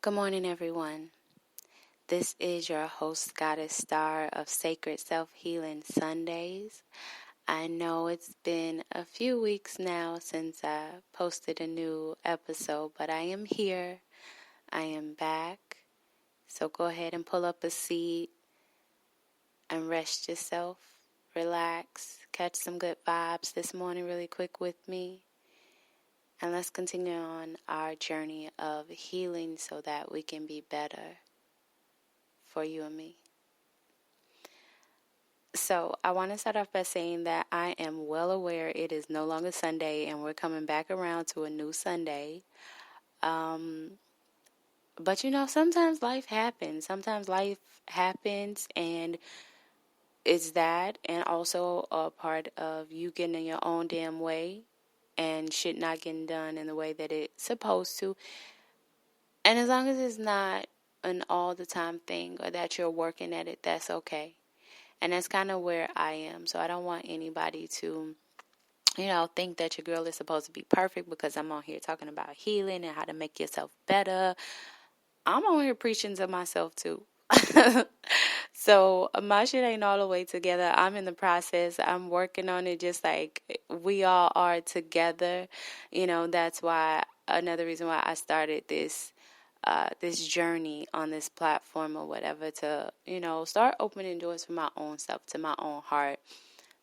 Good morning, everyone. This is your host, Goddess Star of Sacred Self-Healing Sundays. I know it's been a few weeks now since I posted a new episode, but I am here. I am back. So go ahead and pull up a seat and rest yourself. Relax. Catch some good vibes this morning really quick with me. And let's continue on our journey of healing so that we can be better for you and me. So I want to start off by saying that I am well aware it is no longer Sunday and we're coming back around to a new Sunday. But sometimes life happens. And it's that and also a part of you getting in your own damn way and shit not getting done in the way that it's supposed to. And as long as it's not an all the time thing or that you're working at it, that's okay. And that's kind of where I am. So I don't want anybody to, think that your girl is supposed to be perfect because I'm on here talking about healing and how to make yourself better. I'm on here preaching to myself too. So my shit ain't all the way together. I'm in the process. I'm working on it just like we all are together. That's why another reason why I started this journey on this platform or whatever to, start opening doors for my own self, to my own heart,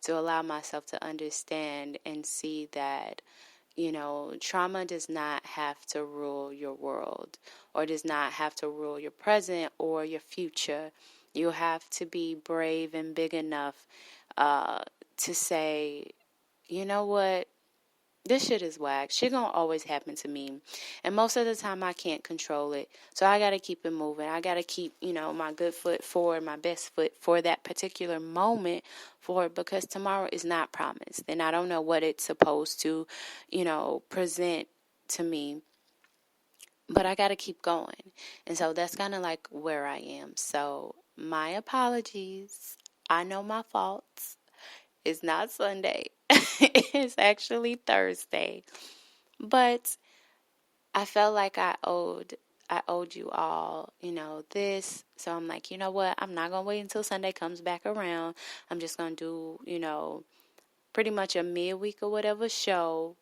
to allow myself to understand and see that, trauma does not have to rule your world or does not have to rule your present or your future. You have to be brave and big enough to say, you know what? This shit is whack. Shit gonna always happen to me. And most of the time I can't control it. So I gotta keep it moving. I gotta keep, my good foot forward, my best foot for that particular moment forward because tomorrow is not promised. And I don't know what it's supposed to, present to me. But I gotta keep going. And so that's kind of like where I am. So my apologies. I know my faults. It's not Sunday. It's actually Thursday. But I felt like I owed you all, this. So I'm like, you know what? I'm not going to wait until Sunday comes back around. I'm just going to do, pretty much a midweek or whatever show,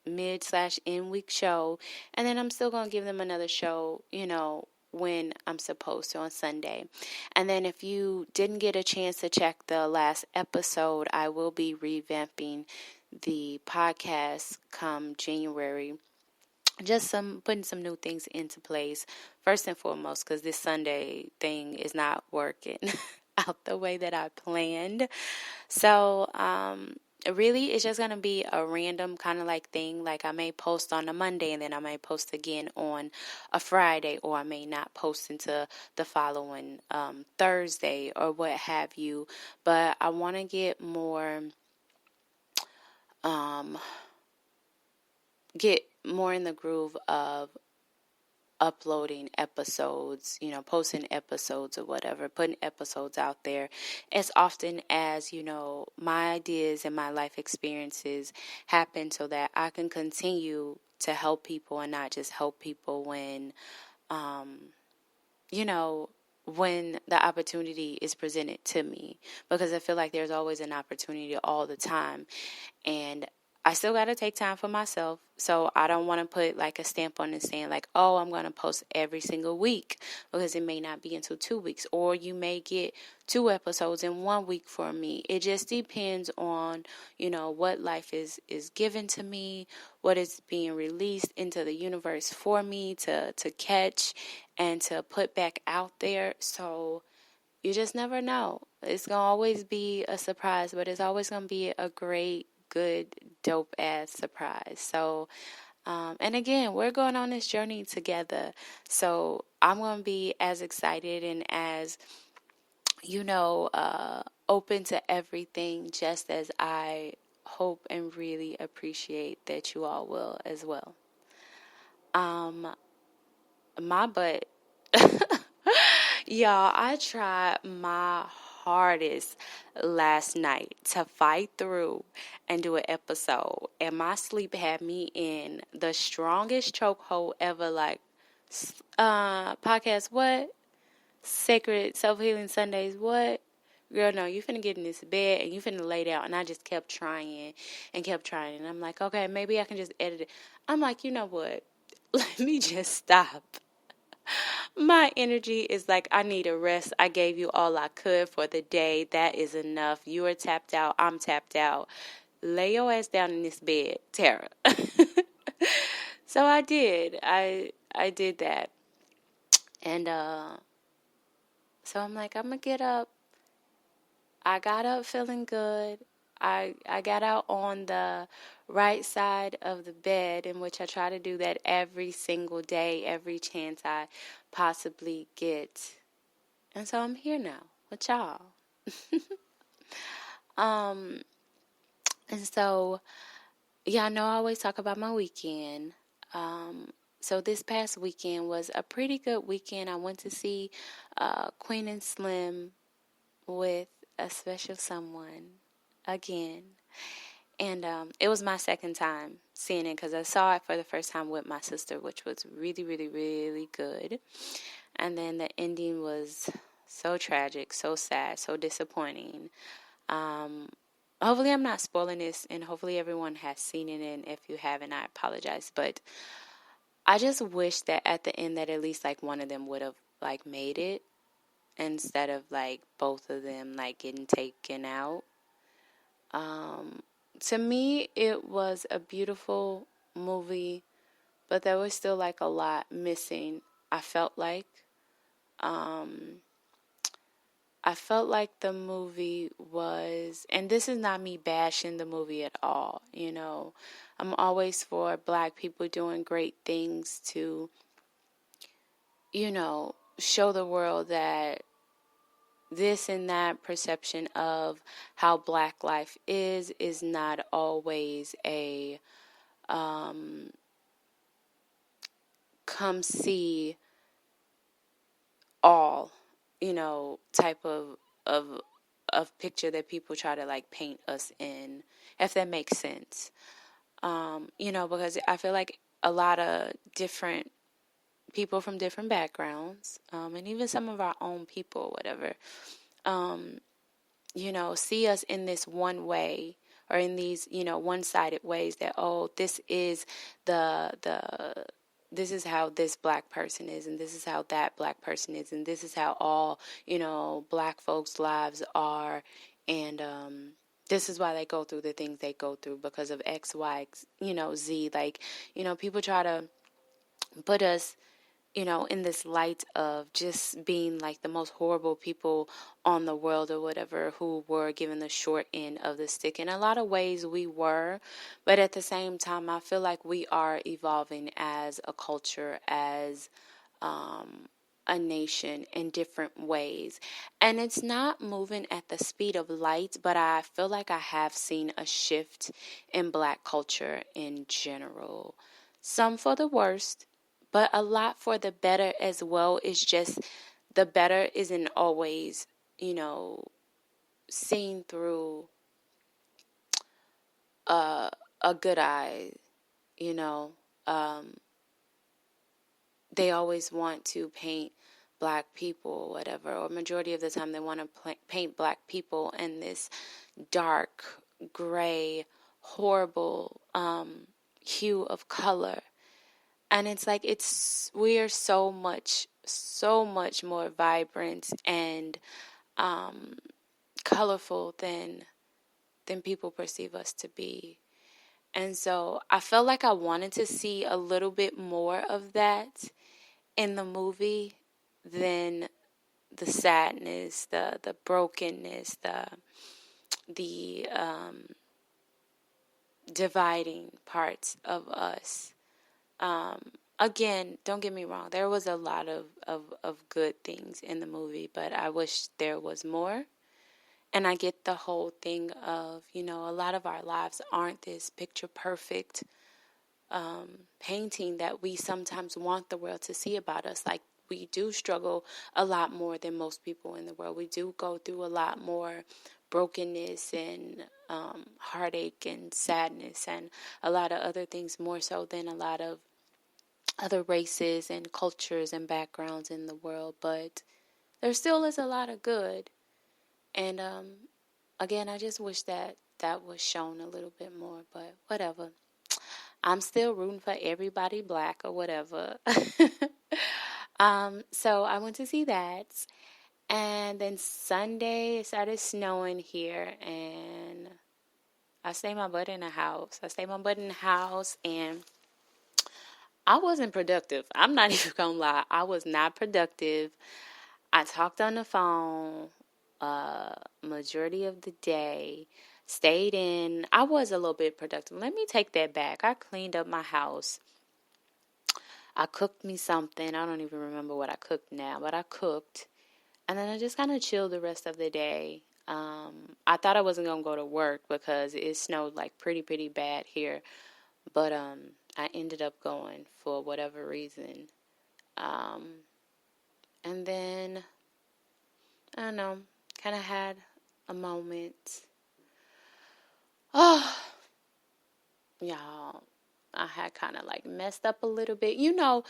mid/end week show. And then I'm still going to give them another show, when I'm supposed to on Sunday. And then if you didn't get a chance to check the last episode, I will be revamping the podcast come January. Just putting some new things into place. First and foremost, because this Sunday thing is not working out the way that I planned. So, really, it's just going to be a random kind of like thing. Like I may post on a Monday and then I may post again on a Friday, or I may not post into the following Thursday or what have you. But I want to get more, in the groove of uploading episodes, posting episodes or whatever, putting episodes out there as often as, my ideas and my life experiences happen so that I can continue to help people and not just help people when, when the opportunity is presented to me, because I feel like there's always an opportunity all the time. And I still got to take time for myself. So I don't want to put like a stamp on it saying like, oh, I'm going to post every single week, because it may not be until 2 weeks, or you may get 2 episodes in 1 week for me. It just depends on, what life is given to me, what is being released into the universe for me to catch and to put back out there. So you just never know. It's going to always be a surprise, but it's always going to be a great, good, dope ass surprise. So, and again, we're going on this journey together. So I'm going to be as excited and as, open to everything, just as I hope and really appreciate that you all will as well. My butt. Y'all, I tried my hardest last night to fight through and do an episode, and my sleep had me in the strongest chokehold ever, like podcast, what? Sacred Self-Healing Sundays, what? Girl, no, you finna get in this bed and you finna lay down. And I just kept trying and kept trying. And I'm like, okay, maybe I can just edit it. I'm like, you know what? Let me just stop. My energy is like, I need a rest. I gave you all I could for the day. That is enough. You are tapped out. I'm tapped out. Lay your ass down in this bed, Tara. So I did. I did that. And so I'm like, I'm gonna get up. I got up feeling good. I got out on the right side of the bed, in which I try to do that every single day, every chance I possibly get. And so I'm here now with y'all. And so, yeah, I know I always talk about my weekend. So this past weekend was a pretty good weekend. I went to see Queen and Slim with a special someone again. And it was my second time seeing it because I saw it for the first time with my sister, which was really, really, really good. And then the ending was so tragic, so sad, so disappointing. Hopefully I'm not spoiling this, and hopefully everyone has seen it, and if you haven't, I apologize. But I just wish that at the end that at least like one of them would have like made it instead of like both of them like getting taken out. To me, it was a beautiful movie, but there was still like a lot missing. I felt like the movie was, and this is not me bashing the movie at all, you know. I'm always for Black people doing great things to, you know, show the world that this and that perception of how Black life is not always a come see all, you know, type of picture that people try to like paint us in, if that makes sense. You know, because I feel like a lot of different people from different backgrounds, and even some of our own people, whatever, you know, see us in this one way or in these, you know, one-sided ways that, oh, this is this is how this Black person is, and this is how that Black person is, and this is how all, you know, Black folks' lives are, and this is why they go through the things they go through because of X, Y, you know, Z. Like, you know, people try to put us, you know, in this light of just being like the most horrible people on the world or whatever, who were given the short end of the stick. In a lot of ways we were, but at the same time, I feel like we are evolving as a culture, as a nation in different ways. And it's not moving at the speed of light, but I feel like I have seen a shift in Black culture in general. Some for the worst, but a lot for the better as well. It's just the better isn't always, you know, seen through a good eye, you know. They always want to paint Black people or whatever, or majority of the time they want to paint Black people in this dark, gray, horrible hue of color. And it's like we are so much more vibrant and colorful than people perceive us to be. And so I felt like I wanted to see a little bit more of that in the movie than the sadness, the brokenness, the dividing parts of us. Again, don't get me wrong. There was a lot of good things in the movie, but I wish there was more. And I get the whole thing of, you know, a lot of our lives aren't this picture perfect painting that we sometimes want the world to see about us. Like, we do struggle a lot more than most people in the world. We do go through a lot more brokenness and heartache and sadness and a lot of other things, more so than a lot of other races and cultures and backgrounds in the world, but there still is a lot of good. And again, I just wish that that was shown a little bit more, but whatever. I'm still rooting for everybody black or whatever. So I went to see that. And then Sunday, it started snowing here, and I stayed my butt in the house. And I wasn't productive. I'm not even gonna lie. I was not productive. I talked on the phone majority of the day, stayed in. I was a little bit productive. Let me take that back. I cleaned up my house. I cooked me something. I don't even remember what I cooked now, but I cooked. And then I just kind of chilled the rest of the day. I thought I wasn't going to go to work because it snowed like pretty bad here. But I ended up going for whatever reason. And then, I don't know, kind of had a moment. Oh, y'all, I had kind of like messed up a little bit. You know,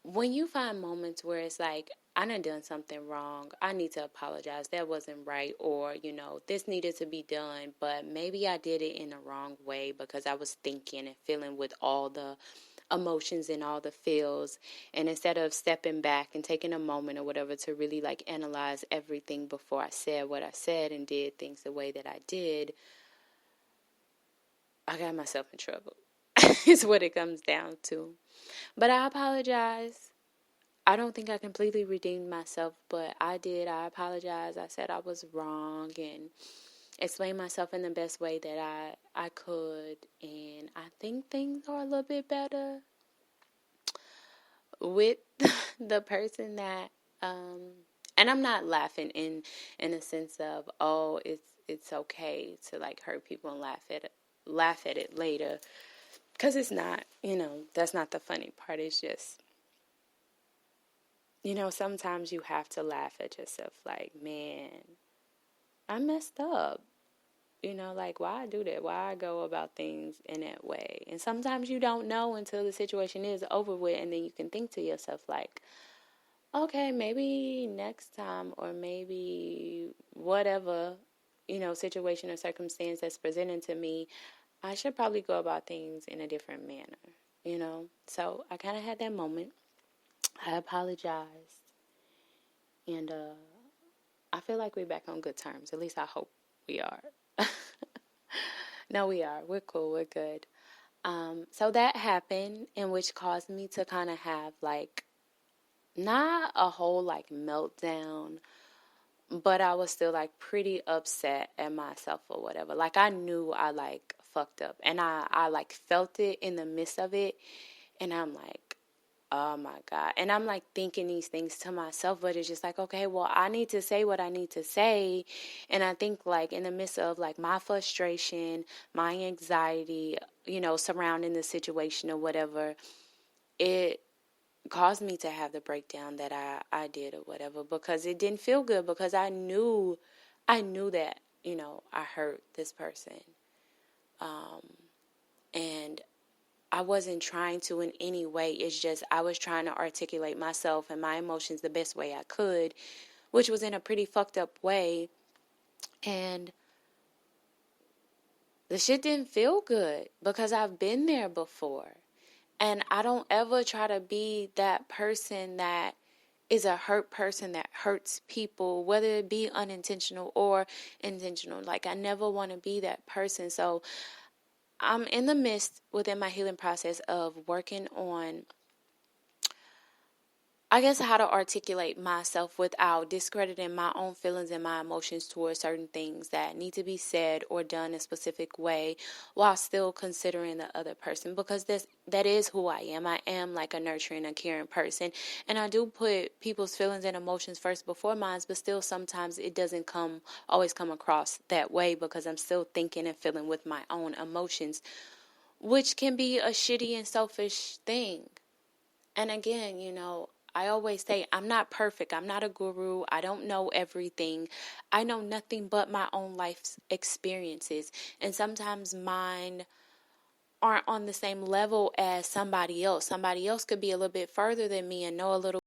when you find moments where it's like, I done something wrong, I need to apologize, that wasn't right, or, you know, this needed to be done, but maybe I did it in the wrong way because I was thinking and feeling with all the emotions and all the feels, and instead of stepping back and taking a moment or whatever to really like analyze everything before I said what I said and did things the way that I did, I got myself in trouble. Is what it comes down to. But I apologize. I don't think I completely redeemed myself, but I did. I apologize. I said I was wrong and explained myself in the best way that I could. And I think things are a little bit better with the person that, and I'm not laughing in a sense of, oh, it's okay to like hurt people and laugh at it later. Because it's not, you know, that's not the funny part. It's just, you know, sometimes you have to laugh at yourself like, man, I messed up. You know, like, why I do that? Why I go about things in that way? And sometimes you don't know until the situation is over with, and then you can think to yourself like, okay, maybe next time, or maybe whatever, you know, situation or circumstance that's presented to me, I should probably go about things in a different manner, you know? So I kind of had that moment. I apologized. And I feel like we're back on good terms. At least I hope we are. No, we are. We're cool. We're good. So that happened, and which caused me to kind of have like, not a whole like meltdown, but I was still like pretty upset at myself or whatever. Like I knew I like fucked up, and I like felt it in the midst of it, and I'm like, oh my God. And I'm like thinking these things to myself, but it's just like, okay, well, I need to say what I need to say. And I think like in the midst of like my frustration, my anxiety, you know, surrounding the situation or whatever, it caused me to have the breakdown that I did or whatever, because it didn't feel good, because I knew that, you know, I hurt this person. And I wasn't trying to in any way. It's just I was trying to articulate myself and my emotions the best way I could, which was in a pretty fucked up way. And the shit didn't feel good because I've been there before. And I don't ever try to be that person that is a hurt person that hurts people, whether it be unintentional or intentional. Like, I never want to be that person. So I'm in the midst within my healing process of working on, I guess, how to articulate myself without discrediting my own feelings and my emotions towards certain things that need to be said or done a specific way, while still considering the other person, because that is who I am. I am like a nurturing, a caring person, and I do put people's feelings and emotions first before mine, but still sometimes it doesn't always come across that way, because I'm still thinking and feeling with my own emotions, which can be a shitty and selfish thing. And again, you know, I always say I'm not perfect. I'm not a guru. I don't know everything. I know nothing but my own life's experiences. And sometimes mine aren't on the same level as somebody else. Somebody else could be a little bit further than me and know a little